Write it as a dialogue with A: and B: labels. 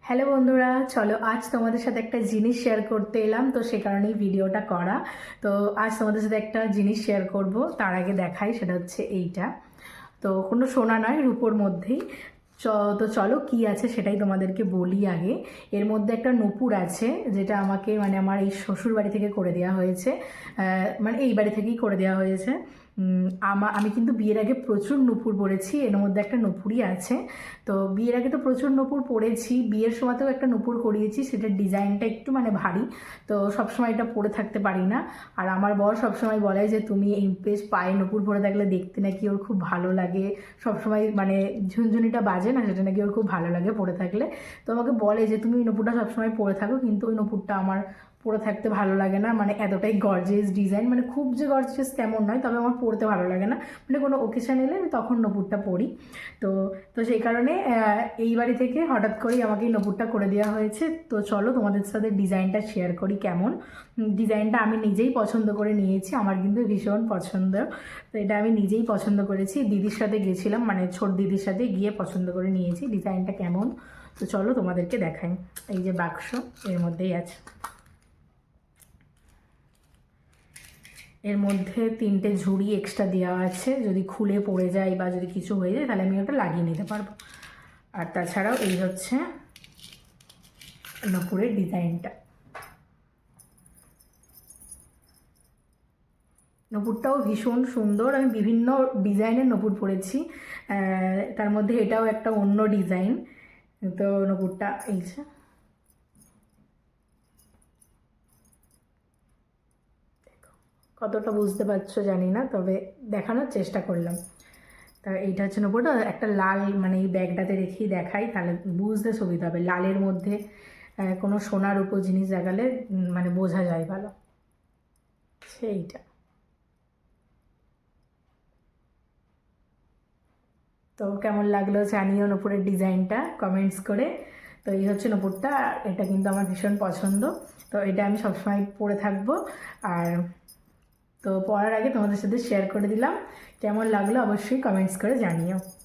A: Hello বন্ধুরা, চলো আজ তোমাদের সাথে একটা জিনিস শেয়ার করতে এলাম, তো সে কারণেই ভিডিওটা করা। তো আজ তোমাদের সাথে একটা জিনিস শেয়ার করব, তার আগে দেখাই, সেটা হচ্ছে এইটা। তো কোনো সোনা নয়, রূপোর মধ্যেই। চ তো চলো কি আছে সেটাই তোমাদেরকে বলি আগে। এর মধ্যে একটা নূপুর আছে, যেটা আমাকে মানে আমার এই শ্বশুর বাড়ি থেকে করে দেওয়া হয়েছে। মানে এই বাড়ি থেকেই করে দেওয়া হয়েছে। আমি কিন্তু বিয়ের আগে প্রচুর নূপুর পরেছি, এর মধ্যে একটা নূপুরই আছে। তো বিয়ের আগে তো প্রচুর নূপুর পরেছি, বিয়ের সময়তেও একটা নূপুর করিয়েছি, সেটার ডিজাইনটা একটু মানে ভারী, তো সবসময় এটা পরে থাকতে পারি না। আর আমার বর সবসময় বলে যে তুমি এই বেশ পায়ে নূপুর পরে থাকলে দেখতে নাকি ওর খুব ভালো লাগে, সবসময় মানে ঝুনঝুনিটা বাজে না, সেটা নাকি ওর খুব ভালো লাগে পরে থাকলে। তো আমাকে বলে যে তুমি ওই নূপুরটা সবসময় পরে থাকো, কিন্তু ওই নূপুরটা আমার পরে থাকতে ভালো লাগে না, মানে এতটাই গর্জিয়াস ডিজাইন, মানে খুব যে গর্জিয়াস তেমন নয়, তবে আমার পরতে ভালো লাগে না। মানে কোনো ওকেশন এলে আমি তখন নূপুরটা পরি। তো তো সেই কারণে এই বাড়ি থেকে হঠাৎ করেই আমাকে এই নূপুরটা করে দেওয়া হয়েছে। তো চলো তোমাদের সাথে ডিজাইনটা শেয়ার করি কেমন। ডিজাইনটা আমি নিজেই পছন্দ করে নিয়েছি, আমার কিন্তু ভীষণ পছন্দ। তো এটা আমি নিজেই পছন্দ করেছি, দিদির সাথে গেছিলাম, মানে ছোট দিদির সাথে গিয়ে পছন্দ করে নিয়েছি। ডিজাইনটা কেমন তো চলো তোমাদেরকে দেখাই। এই যে বাক্স, এর মধ্যেই আছে। এর মধ্যে 3টে ঝুড়ি এক্সট্রা দেওয়া আছে, যদি খুলে পড়ে যায় বা যদি কিছু হয়ে যায় তাহলে আমি ওটা লাগিয়ে নিতে পারবো। আর তাছাড়াও এই হচ্ছে নূপুরের ডিজাইনটা। নূপুরটাও ভীষণ সুন্দর, আমি বিভিন্ন ডিজাইনের নূপুর পরেছি, তার মধ্যে এটাও একটা অন্য ডিজাইন। তো নূপুরটা এই যে, কতটা বুঝতে পারছো জানি না, তবে দেখানোর চেষ্টা করলাম। তা এইটা হচ্ছে নূপুরটা, একটা লাল, মানে এই ব্যাগটাতে রেখেই দেখাই তাহলে বুঝতে সুবিধা হবে। লালের মধ্যে কোনো সোনার উপর জিনিস দেখালে মানে বোঝা যায় ভালো। সেইটা। তো কেমন লাগলো জানিও নূপুরের ডিজাইনটা কমেন্টস করে। তো এই হচ্ছে নূপুরটা, এটা কিন্তু আমার ভীষণ পছন্দ। তো এটা আমি সবসময় পরে থাকবো। আর তো পরার আগে তোমাদের সাথে শেয়ার করে দিলাম, কেমন লাগলো অবশ্যই কমেন্টস করে জানিও।